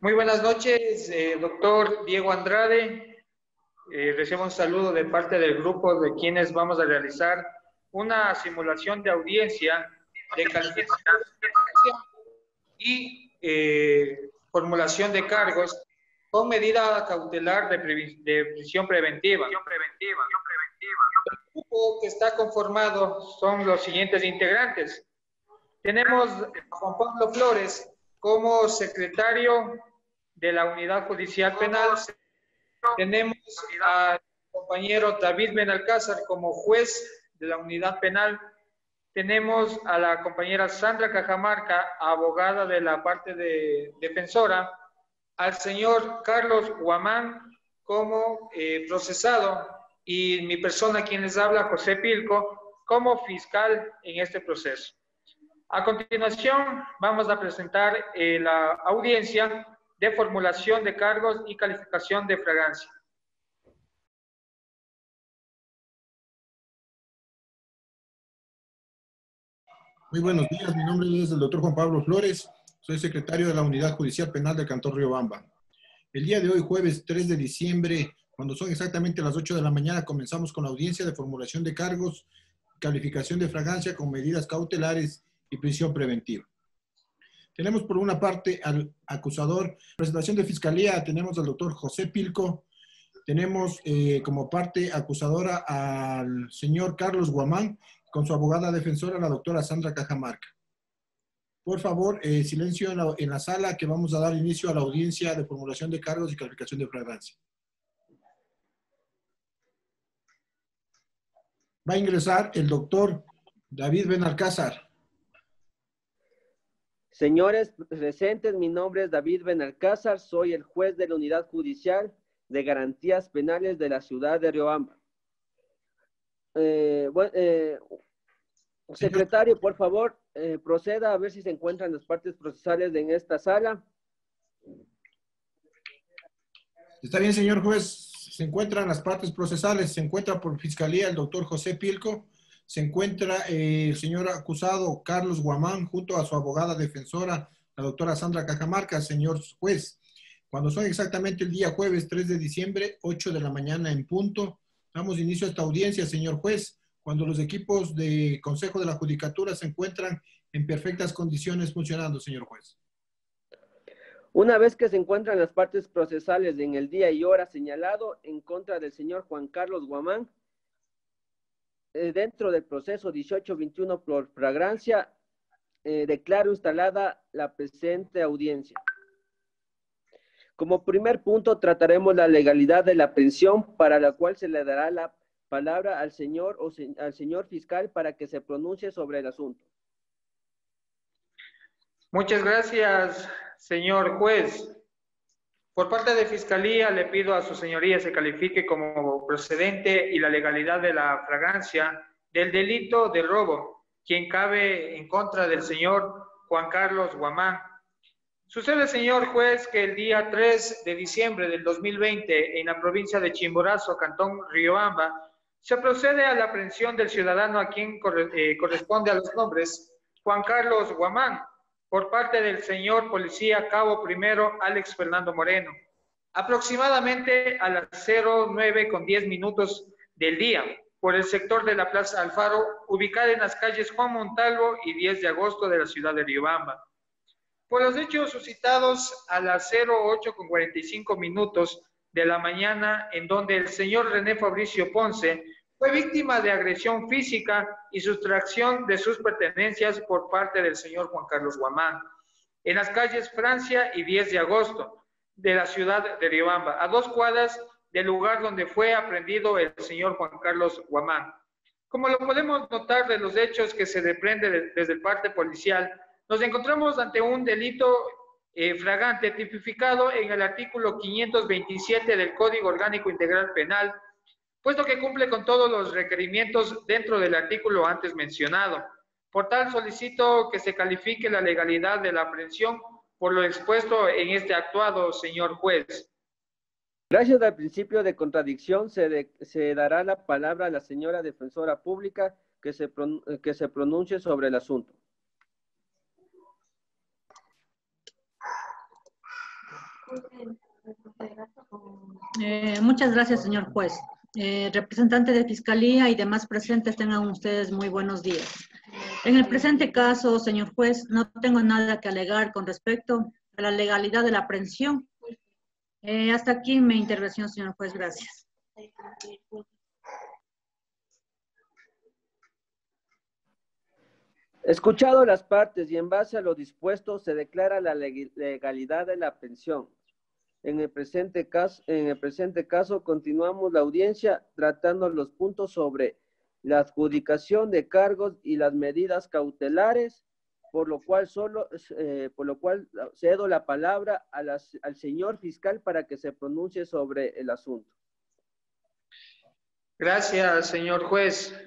Muy buenas noches, doctor Diego Andrade. Recibo un saludo de parte del grupo de quienes vamos a realizar una simulación de audiencia de calificación y formulación de cargos con medida cautelar de prisión preventiva. El grupo que está conformado son los siguientes integrantes. Tenemos a Juan Pablo Flores como secretario de la Unidad Judicial Penal. Tenemos al compañero David Benalcázar como juez de la Unidad Penal. Tenemos a la compañera Sandra Cajamarca, abogada de la parte de defensora. Al señor Carlos Guamán como procesado y mi persona quien les habla, José Pilco, como fiscal en este proceso. A continuación, vamos a presentar la audiencia de formulación de cargos y calificación de fragancia. Muy buenos días, mi nombre es el doctor Juan Pablo Flores, soy secretario de la Unidad Judicial Penal del Cantón Riobamba. El día de hoy, jueves 3 de diciembre, cuando son exactamente las 8 de la mañana, comenzamos con la audiencia de formulación de cargos, calificación de fragancia con medidas cautelares y prisión preventiva. Tenemos por una parte al acusador, presentación de fiscalía, tenemos al doctor José Pilco, tenemos como parte acusadora al señor Carlos Guamán, con su abogada defensora, la doctora Sandra Cajamarca. Por favor, silencio en la sala, que vamos a dar inicio a la audiencia de formulación de cargos y calificación de fragancia. Va a ingresar el doctor David Benalcázar. Señores presentes, mi nombre es David Benalcázar, soy el juez de la Unidad Judicial de Garantías Penales de la ciudad de Riobamba. Secretario, por favor, proceda a ver si se encuentran las partes procesales en esta sala. Está bien, señor juez. Se encuentran las partes procesales. Se encuentra por fiscalía el doctor José Pilco. Se encuentra el señor acusado Carlos Guamán junto a su abogada defensora, la doctora Sandra Cajamarca. Señor juez, cuando son exactamente el día jueves 3 de diciembre, 8 de la mañana en punto, damos inicio a esta audiencia, señor juez, cuando los equipos de Consejo de la Judicatura se encuentran en perfectas condiciones funcionando, señor juez. Una vez que se encuentran las partes procesales en el día y hora señalado en contra del señor Juan Carlos Guamán, dentro del proceso 1821 por flagrancia, declaro instalada la presente audiencia. Como primer punto, trataremos la legalidad de la aprehensión, para la cual se le dará la palabra al señor al señor fiscal para que se pronuncie sobre el asunto. Muchas gracias, señor juez. Por parte de Fiscalía, le pido a su señoría se califique como procedente y la legalidad de la flagrancia del delito de robo, quien cabe en contra del señor Juan Carlos Guamán. Sucede, señor juez, que el día 3 de diciembre del 2020, en la provincia de Chimborazo, Cantón Riobamba, se procede a la aprehensión del ciudadano a quien corresponde a los nombres Juan Carlos Guamán, por parte del señor policía cabo primero Alex Fernando Moreno, aproximadamente a las 09:10 del día, por el sector de la Plaza Alfaro, ubicada en las calles Juan Montalvo y 10 de agosto de la ciudad de Riobamba. Por los hechos suscitados a las 08:45 de la mañana, en donde el señor René Fabricio Ponce fue víctima de agresión física y sustracción de sus pertenencias por parte del señor Juan Carlos Guamán, en las calles Francia y 10 de agosto de la ciudad de Riobamba, a 2 cuadras del lugar donde fue aprehendido el señor Juan Carlos Guamán. Como lo podemos notar de los hechos que se desprende desde el parte policial, nos encontramos ante un delito flagrante tipificado en el artículo 527 del Código Orgánico Integral Penal, puesto que cumple con todos los requerimientos dentro del artículo antes mencionado. Por tal, solicito que se califique la legalidad de la aprehensión por lo expuesto en este actuado, señor juez. Gracias al principio de contradicción, se dará la palabra a la señora defensora pública que se pronuncie sobre el asunto. Muchas gracias, señor juez. Representante de Fiscalía y demás presentes, tengan ustedes muy buenos días. En el presente caso, señor juez, no tengo nada que alegar con respecto a la legalidad de la aprehensión. Hasta aquí mi intervención, señor juez. Gracias. Escuchado las partes y en base a lo dispuesto, se declara la legalidad de la aprehensión. En el presente caso, continuamos la audiencia tratando los puntos sobre la adjudicación de cargos y las medidas cautelares, por lo cual cedo la palabra al señor fiscal para que se pronuncie sobre el asunto. Gracias, señor juez.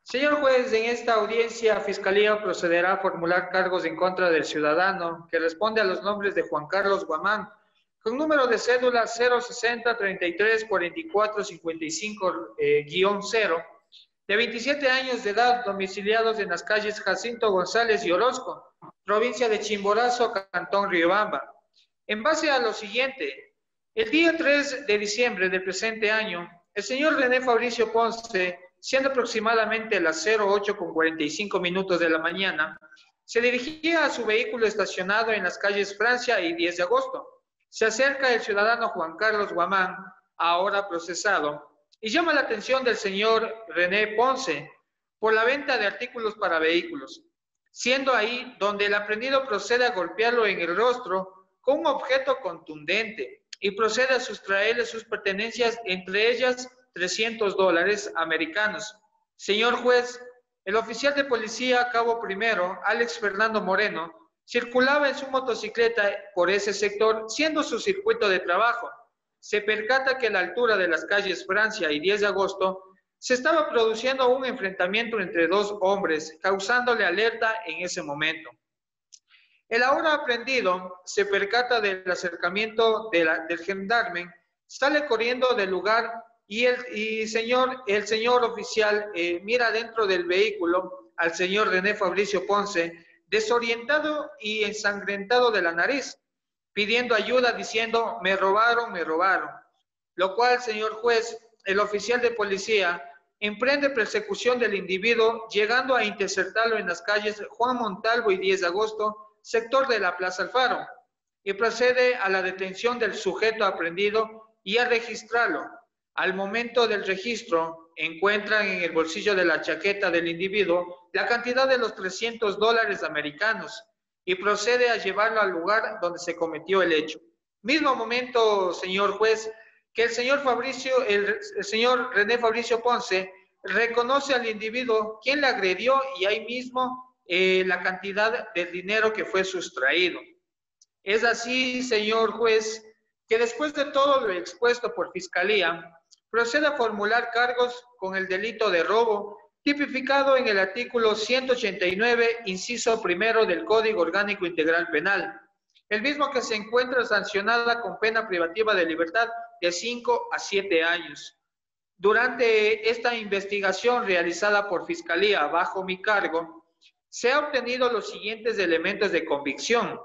Señor juez, en esta audiencia, Fiscalía procederá a formular cargos en contra del ciudadano que responde a los nombres de Juan Carlos Guamán, con número de cédula 060-33-44-55-0, de 27 años de edad, domiciliados en las calles Jacinto González y Orozco, provincia de Chimborazo, Cantón Riobamba. En base a lo siguiente, el día 3 de diciembre del presente año, el señor René Fabricio Ponce, siendo aproximadamente las 08:45 de la mañana, se dirigía a su vehículo estacionado en las calles Francia y 10 de agosto. Se acerca el ciudadano Juan Carlos Guamán, ahora procesado, y llama la atención del señor René Ponce por la venta de artículos para vehículos, siendo ahí donde el aprendido procede a golpearlo en el rostro con un objeto contundente y procede a sustraerle sus pertenencias, entre ellas $300 americanos. Señor juez, el oficial de policía cabo primero, Alex Fernando Moreno, circulaba en su motocicleta por ese sector, siendo su circuito de trabajo. Se percata que a la altura de las calles Francia y 10 de agosto se estaba produciendo un enfrentamiento entre dos hombres, causándole alerta en ese momento. El ahora aprendido se percata del acercamiento del gendarme, sale corriendo del lugar y el señor oficial mira dentro del vehículo al señor René Fabricio Ponce, desorientado y ensangrentado de la nariz, pidiendo ayuda diciendo, me robaron, lo cual, señor juez, el oficial de policía emprende persecución del individuo, llegando a interceptarlo en las calles Juan Montalvo y 10 de agosto, sector de la Plaza Alfaro, y procede a la detención del sujeto aprehendido y a registrarlo. Al momento del registro, encuentran en el bolsillo de la chaqueta del individuo la cantidad de los $300 americanos y procede a llevarlo al lugar donde se cometió el hecho. Mismo momento, señor juez, que el señor René Fabricio Ponce reconoce al individuo quien le agredió y ahí mismo la cantidad del dinero que fue sustraído. Es así, señor juez, que después de todo lo expuesto por Fiscalía, procede a formular cargos con el delito de robo, tipificado en el artículo 189, inciso primero del Código Orgánico Integral Penal, el mismo que se encuentra sancionada con pena privativa de libertad de 5 a 7 años. Durante esta investigación realizada por Fiscalía bajo mi cargo, se han obtenido los siguientes elementos de convicción.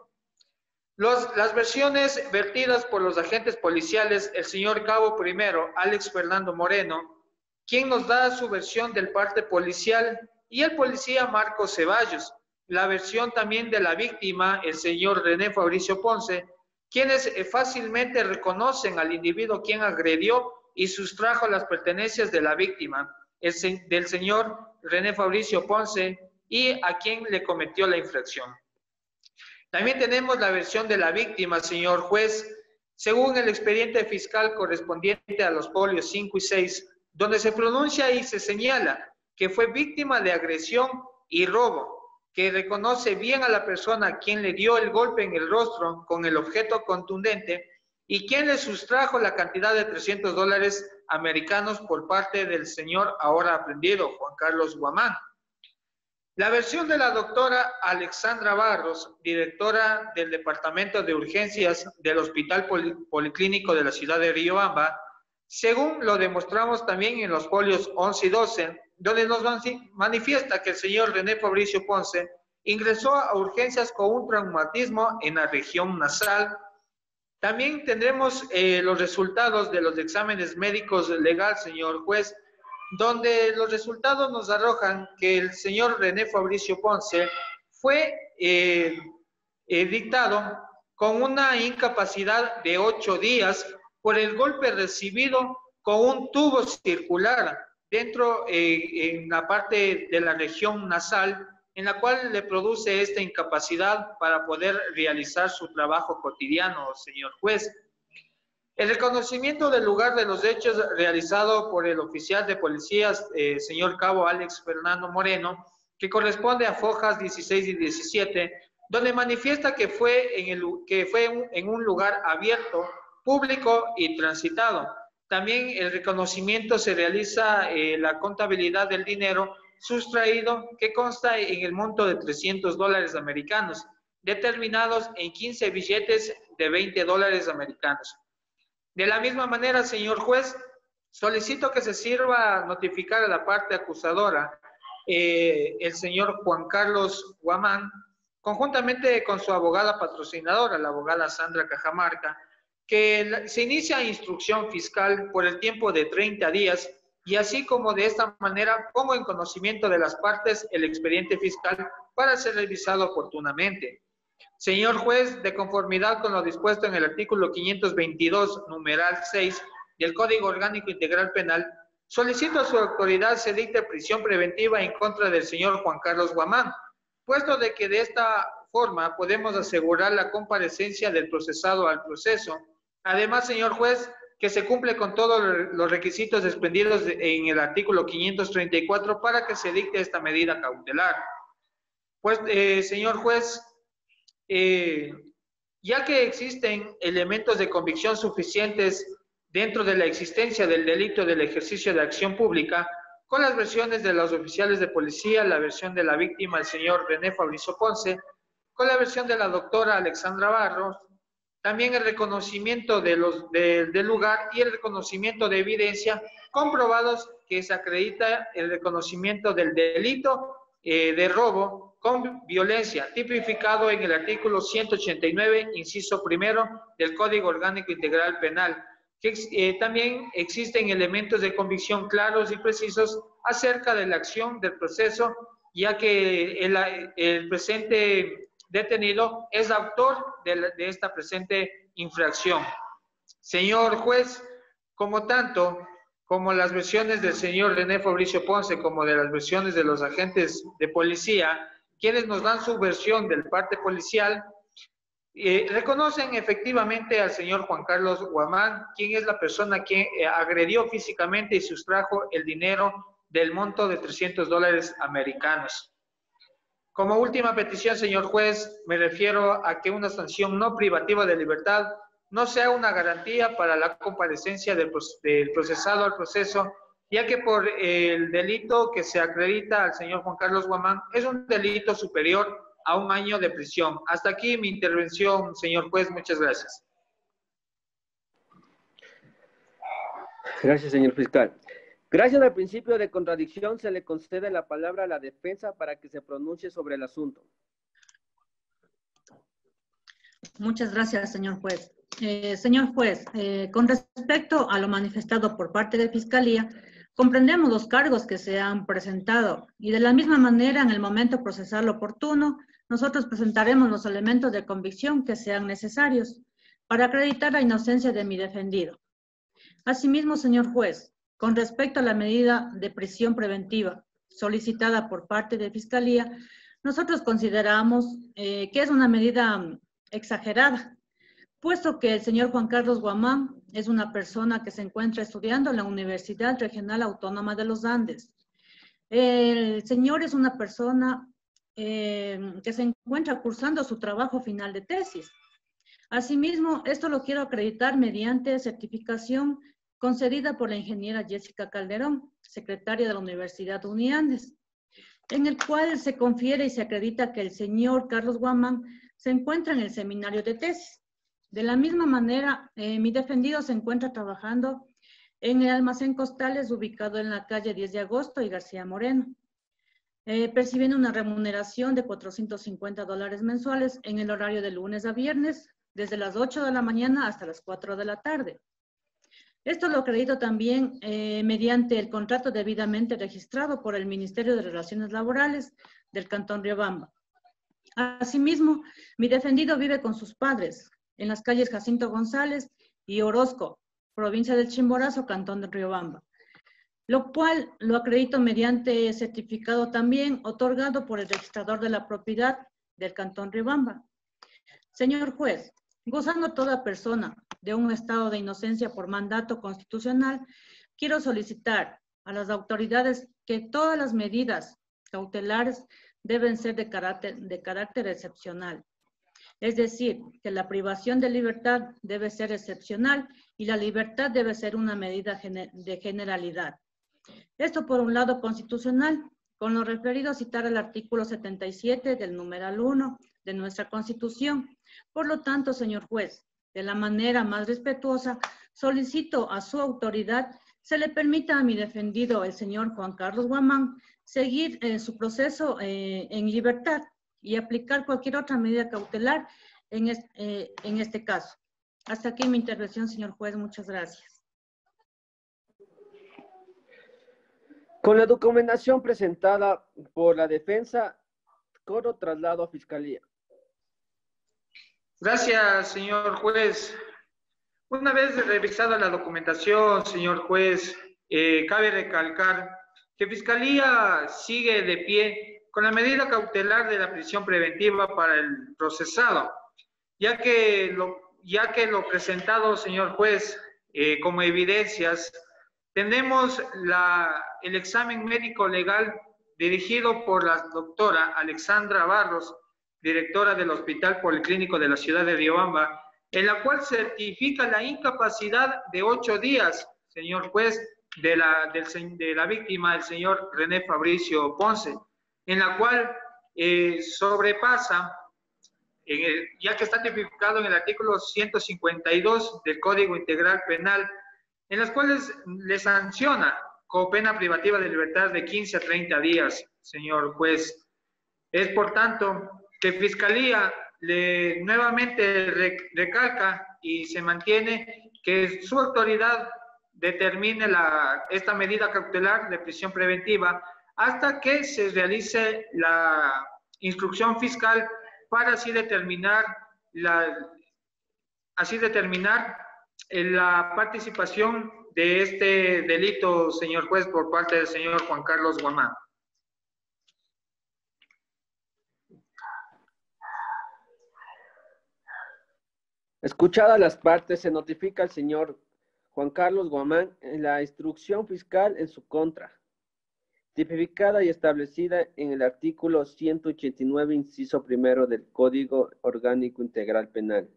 Las versiones vertidas por los agentes policiales, el señor cabo primero, Alex Fernando Moreno, quien nos da su versión del parte policial, y el policía Marcos Ceballos, la versión también de la víctima, el señor René Fabricio Ponce, quienes fácilmente reconocen al individuo quien agredió y sustrajo las pertenencias de la víctima, del señor René Fabricio Ponce, y a quien le cometió la infracción. También tenemos la versión de la víctima, señor juez, según el expediente fiscal correspondiente a los folios 5 y 6, donde se pronuncia y se señala que fue víctima de agresión y robo, que reconoce bien a la persona a quien le dio el golpe en el rostro con el objeto contundente y quien le sustrajo la cantidad de $300 americanos por parte del señor ahora aprendido, Juan Carlos Guamán. La versión de la doctora Alexandra Barros, directora del Departamento de Urgencias del Hospital Policlínico de la ciudad de Riobamba, según lo demostramos también en los folios 11 y 12, donde nos manifiesta que el señor René Fabricio Ponce ingresó a urgencias con un traumatismo en la región nasal. También tendremos los resultados de los exámenes médicos legal, señor juez, donde los resultados nos arrojan que el señor René Fabricio Ponce fue dictado con una incapacidad de 8 días por el golpe recibido con un tubo circular dentro en la parte de la región nasal, en la cual le produce esta incapacidad para poder realizar su trabajo cotidiano, señor juez. El reconocimiento del lugar de los hechos realizado por el oficial de policías, señor cabo Alex Fernando Moreno, que corresponde a fojas 16 y 17, donde manifiesta que fue en un lugar abierto, público y transitado. También el reconocimiento se realiza la contabilidad del dinero sustraído, que consta en el monto de $300 americanos, determinados en 15 billetes de $20 americanos. De la misma manera, señor juez, solicito que se sirva notificar a la parte acusadora, el señor Juan Carlos Guamán, conjuntamente con su abogada patrocinadora, la abogada Sandra Cajamarca, que se inicia instrucción fiscal por el tiempo de 30 días y así como de esta manera pongo en conocimiento de las partes el expediente fiscal para ser revisado oportunamente. Señor juez, de conformidad con lo dispuesto en el artículo 522, numeral 6 del Código Orgánico Integral Penal, solicito a su autoridad se dicte prisión preventiva en contra del señor Juan Carlos Guamán, puesto de que de esta forma podemos asegurar la comparecencia del procesado al proceso. Además, señor juez, que se cumple con todos los requisitos expendidos en el artículo 534 para que se dicte esta medida cautelar. Pues, señor juez, ya que existen elementos de convicción suficientes dentro de la existencia del delito del ejercicio de acción pública, con las versiones de los oficiales de policía, la versión de la víctima, el señor René Fabricio Ponce, con la versión de la doctora Alexandra Barros, también el reconocimiento del lugar y el reconocimiento de evidencia, comprobados que se acredita el reconocimiento del delito de robo con violencia, tipificado en el artículo 189, inciso primero del Código Orgánico Integral Penal, que también existen elementos de convicción claros y precisos acerca de la acción del proceso, ya que el presente detenido es autor de esta presente infracción. Señor juez, como las versiones del señor René Fabricio Ponce, como de las versiones de los agentes de policía, quienes nos dan su versión del parte policial, reconocen efectivamente al señor Juan Carlos Guamán, quien es la persona que agredió físicamente y sustrajo el dinero del monto de $300 americanos. Como última petición, señor juez, me refiero a que una sanción no privativa de libertad no sea una garantía para la comparecencia del procesado al proceso, ya que por el delito que se acredita al señor Juan Carlos Guamán es un delito superior a 1 año de prisión. Hasta aquí mi intervención, señor juez. Muchas gracias. Gracias, señor fiscal. Gracias al principio de contradicción, se le concede la palabra a la defensa para que se pronuncie sobre el asunto. Muchas gracias, señor juez. Señor juez, con respecto a lo manifestado por parte de Fiscalía, comprendemos los cargos que se han presentado y de la misma manera, en el momento procesal oportuno, nosotros presentaremos los elementos de convicción que sean necesarios para acreditar la inocencia de mi defendido. Asimismo, señor juez, con respecto a la medida de prisión preventiva solicitada por parte de Fiscalía, nosotros consideramos que es una medida exagerada, puesto que el señor Juan Carlos Guamán es una persona que se encuentra estudiando en la Universidad Regional Autónoma de los Andes. El señor es una persona que se encuentra cursando su trabajo final de tesis. Asimismo, esto lo quiero acreditar mediante certificación concedida por la ingeniera Jessica Calderón, secretaria de la Universidad Uniandes, en el cual se confiere y se acredita que el señor Carlos Guamán se encuentra en el seminario de tesis. De la misma manera, mi defendido se encuentra trabajando en el almacén Costales, ubicado en la calle 10 de agosto y García Moreno, percibiendo una remuneración de $450 mensuales en el horario de lunes a viernes, desde las 8 de la mañana hasta las 4 de la tarde. Esto lo acredito también mediante el contrato debidamente registrado por el Ministerio de Relaciones Laborales del Cantón Riobamba. Asimismo, mi defendido vive con sus padres en las calles Jacinto González y Orozco, provincia del Chimborazo, Cantón de Riobamba, lo cual lo acredito mediante certificado también otorgado por el registrador de la propiedad del Cantón Riobamba. Señor juez, gozando toda persona de un estado de inocencia por mandato constitucional, quiero solicitar a las autoridades que todas las medidas cautelares deben ser de carácter excepcional. Es decir, que la privación de libertad debe ser excepcional y la libertad debe ser una medida de generalidad. Esto por un lado constitucional, con lo referido a citar el artículo 77 del numeral 1 de nuestra Constitución. Por lo tanto, señor juez, de la manera más respetuosa, solicito a su autoridad se le permita a mi defendido, el señor Juan Carlos Guamán, seguir su proceso en libertad y aplicar cualquier otra medida cautelar en este caso. Hasta aquí mi intervención, señor juez. Muchas gracias. Con la documentación presentada por la defensa, coro traslado a Fiscalía. Gracias, señor juez. Una vez revisada la documentación, señor juez, cabe recalcar que Fiscalía sigue de pie con la medida cautelar de la prisión preventiva para el procesado, ya que lo presentado, señor juez, como evidencias, tenemos el examen médico legal dirigido por la doctora Alexandra Barros, directora del Hospital Policlínico de la ciudad de Riobamba, en la cual certifica la incapacidad de 8 días, señor juez, de la víctima, el señor René Fabricio Ponce, en la cual sobrepasa, ya que está tipificado en el artículo 152 del Código Integral Penal, en las cuales le sanciona con pena privativa de libertad de 15 a 30 días, señor juez. Es por tanto que Fiscalía nuevamente recalca y se mantiene que su autoridad determine esta medida cautelar de prisión preventiva hasta que se realice la instrucción fiscal para así determinar la participación de este delito, señor juez, por parte del señor Juan Carlos Guamán. Escuchadas las partes, se notifica al señor Juan Carlos Guamán la instrucción fiscal en su contra, tipificada y establecida en el artículo 189, inciso primero del Código Orgánico Integral Penal.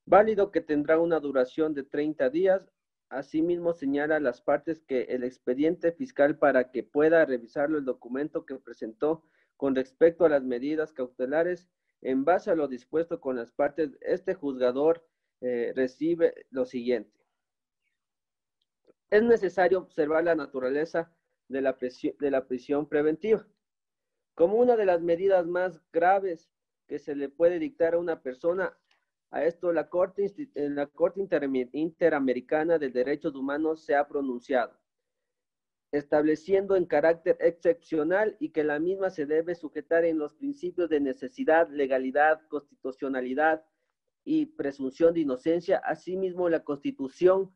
Válido que tendrá una duración de 30 días. Asimismo, señala a las partes que el expediente fiscal para que pueda revisarlo el documento que presentó con respecto a las medidas cautelares en base a lo dispuesto con las partes, este juzgador recibe lo siguiente. Es necesario observar la naturaleza de la prisión preventiva. Como una de las medidas más graves que se le puede dictar a una persona, a esto la Corte Interamericana de Derechos Humanos se ha pronunciado, estableciendo en carácter excepcional y que la misma se debe sujetar en los principios de necesidad, legalidad, constitucionalidad y presunción de inocencia. Asimismo, la Constitución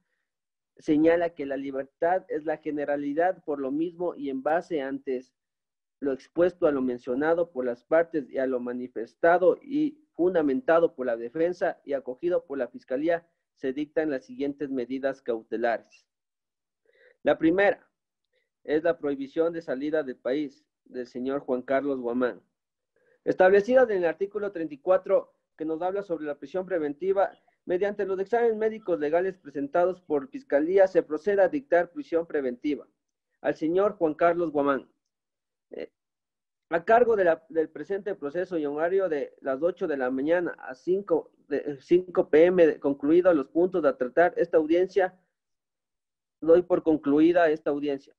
señala que la libertad es la generalidad, por lo mismo y en base antes lo expuesto a lo mencionado por las partes y a lo manifestado y fundamentado por la defensa y acogido por la Fiscalía, se dictan las siguientes medidas cautelares. La primera es la prohibición de salida del país del señor Juan Carlos Guamán, establecida en el artículo 34, que nos habla sobre la prisión preventiva. Mediante los exámenes médicos legales presentados por Fiscalía, se procede a dictar prisión preventiva al señor Juan Carlos Guamán, a cargo del presente proceso y horario de las 8 de la mañana a 5 p.m. concluidos los puntos a tratar esta audiencia. Doy por concluida esta audiencia.